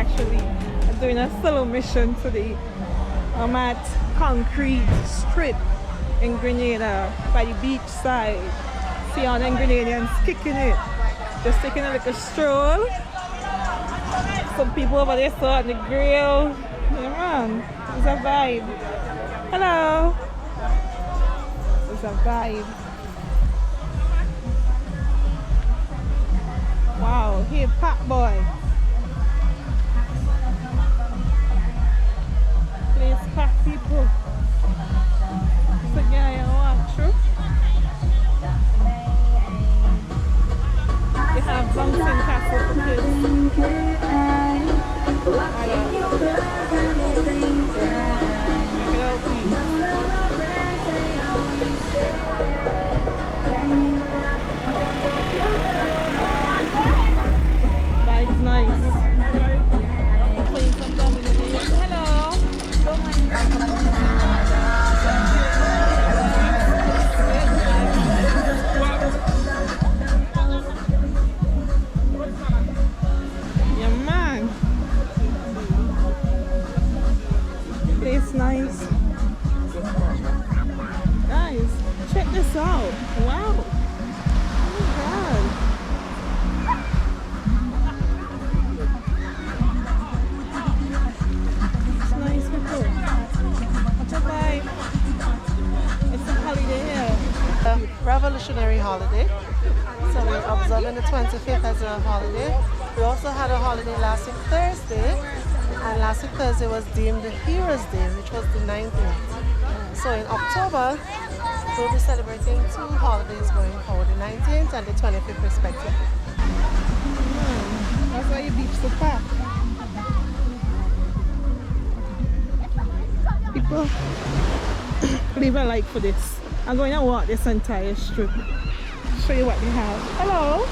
actually. I'm doing a solo mission today. I'm at Concrete Strip in Grenada by the beach side. See all them Grenadians kicking it. Just taking a little stroll. Some people over there still on the grill. Yeah man, it's a vibe. Hello. It's a vibe. Wow, here Pat boy. Place pack people. So yeah, you walk through. They have bouncing castle for kids. That's nice. Playing some dominoes. Hello. Yeah, man. It's nice. Guys, check this out. Wow. Oh my god. It's nice people. What's up, vibe? It's a holiday here. Revolutionary holiday. So we're observing the 25th as a holiday. We also had a holiday last week Thursday, and last week Thursday was deemed the Heroes Day, which was the 19th. So in October, we'll be celebrating two holidays going forward, the 19th and the 25th respectively. That's why you beach so packed. People, leave a like for this. I'm going to walk this entire strip. Show you what they have. Hello.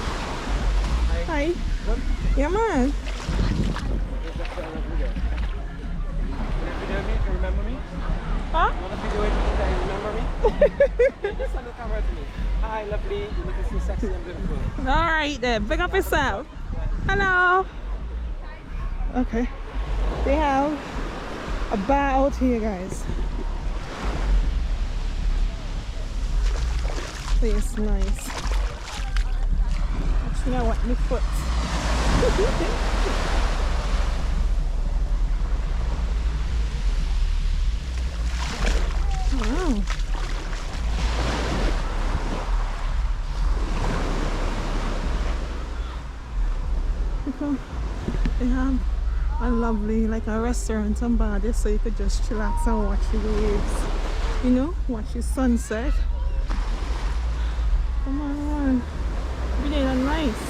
Hi. Yeah, man. Remember me? Huh? You want to video it that you remember me? Just on the camera to me. Hi, lovely. You look so sexy and beautiful. Alright then, pick up yourself. Hello. Okay. They have a bar out here, guys. It's nice. Actually, I want my foot. Wow. They have a lovely, like a restaurant and bar there, so you could just chillax and watch the waves. You know, watch the sunset. Come on. Really nice.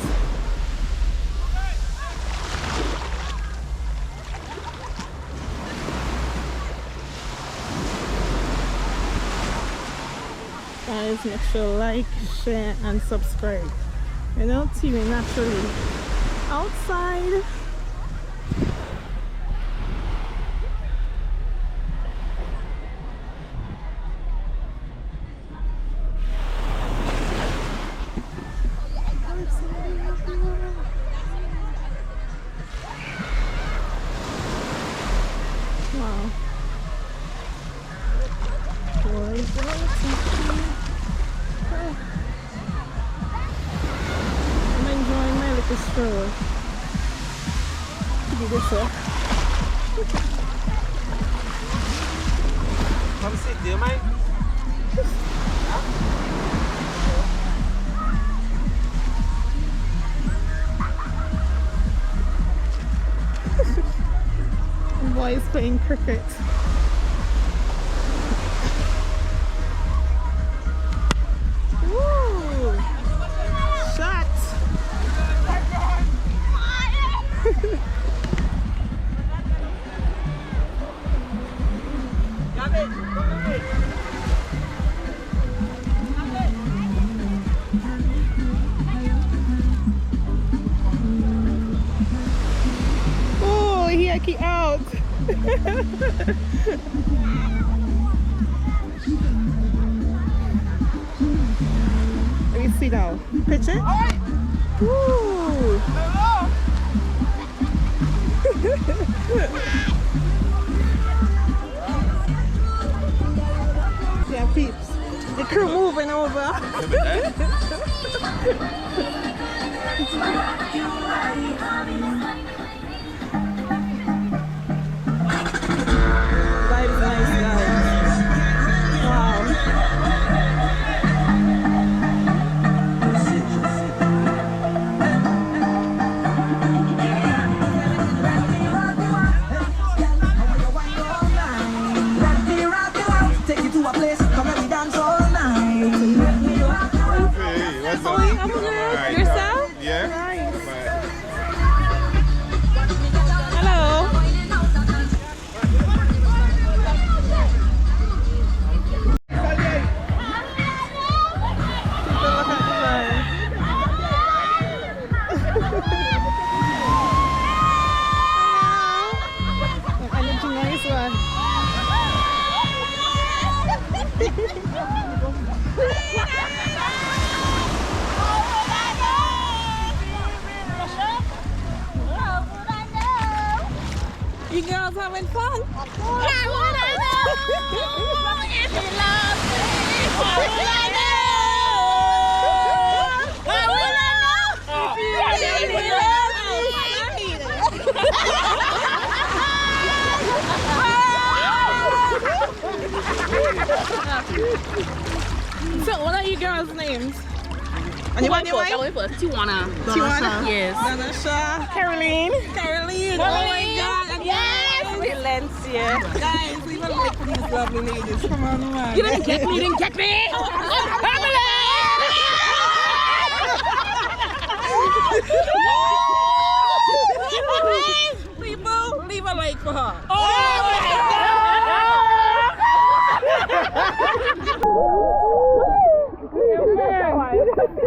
Guys, make sure to like, share and subscribe. You know, TV naturally outside. Wow. What is it? I'm enjoying my little stroll. Do this way. Come sit, do you mind? Boy is playing cricket. Woo! Shot! Oh, he out. Let me see now. Pitch it. Woo. Yeah, peeps. The crew moving over. Vibes nice, guys. Wow. Yourself? Yeah. Nice. Bye. Hello. Look at the vibes. Hello. Energy nice one. You girls having fun? How would I know if you love me? How would I know? How would I know if you love me? So what are you girls' names? And you want your wife? Tijuana. Tijuana? Yes. Danasha. Caroline. Caroline. Oh my God. And Yes. Valencia. guys, we will wait for these lovely ladies. Come on, man. You didn't get me. You didn't get me. People, leave a like for her.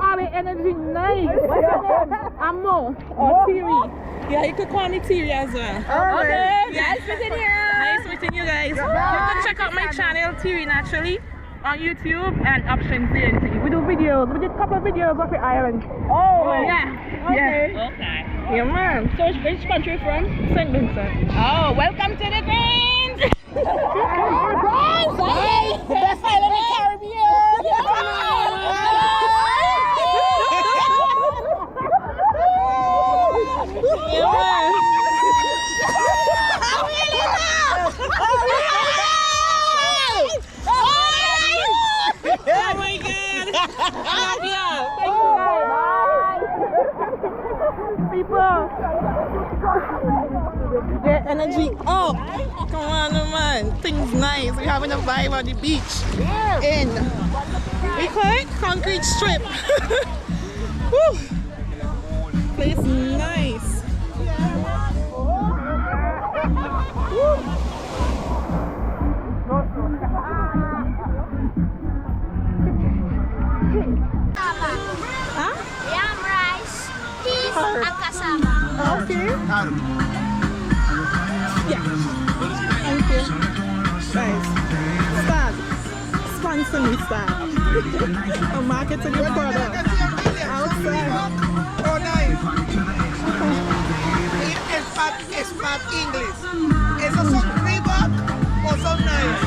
All the energy nice. What's your name? Amo or Thierry. Yeah, you could call me Thierry as well. Okay. Yeah. Nice meeting you. Nice meeting you guys. You can check out my channel, Thierry Naturally, on YouTube and OptionzYoutube. We do videos. We did a couple of videos of the island. Oh. Yeah. Okay. Yeah. Okay. Yeah, man. So which country from? St. Vincent. Oh, welcome to the Greens. Hey, the best island in the Caribbean. Yeah, man. Oh my God! I love you. Thank you, guys. People, get energy up. Come on, man. Things nice. We're having a vibe on the beach. In we call it concrete strip. Woo. Place nice. Woo. Huh? Yam rice, peas, Or- and cassava. Okay. Yeah. Thank you. Guys, Stag. Sponsor me, Stag. I'm marketing your product. Outside. Oh, nice. It's not English. It's a song Reebok or so nice.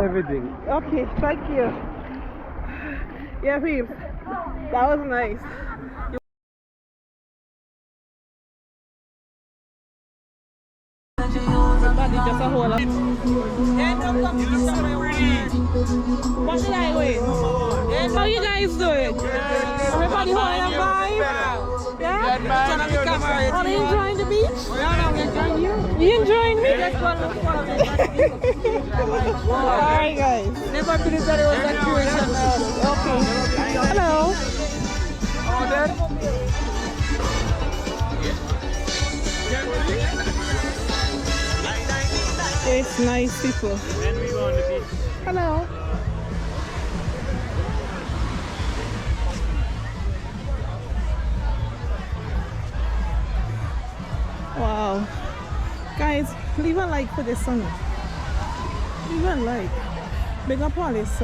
Everything. Okay, thank you. Yeah, peeps. That was nice. Everybody just a whole lot. What did I win? How you guys doing? Everybody holding a vibe? Yeah? Are you enjoying the beach? You enjoying me? Alright guys. Never believed that it was Attribution. Okay. Hello. It's nice people. Then we go on the beach. Hello. Wow. Guys, leave a like for this song. Leave a like. Big up all this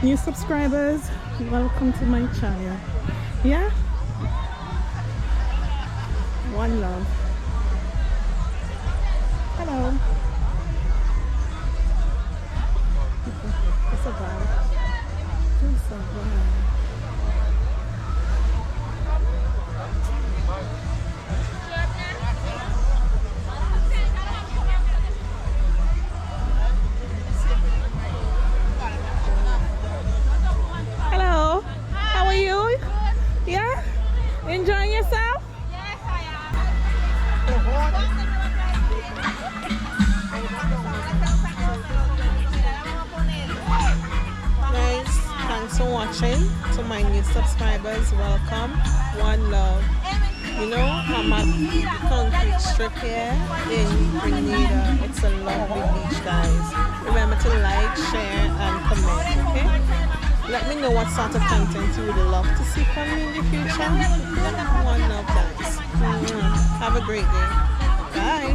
new subscribers. Welcome to my channel. Yeah? One love. Hello. It's a vibe. It's a vibe. Hello. How are you? Yeah? Enjoying yourself? Yes, I am. Guys, thanks for watching. To my new subscribers, welcome. One love. You know, I'm at concrete strip here in Grenada. It's a lovely beach, guys. Remember to like, share, and comment, okay? Let me know what sort of content you would love to see from me in the future. One love, guys. Have a great day. Bye.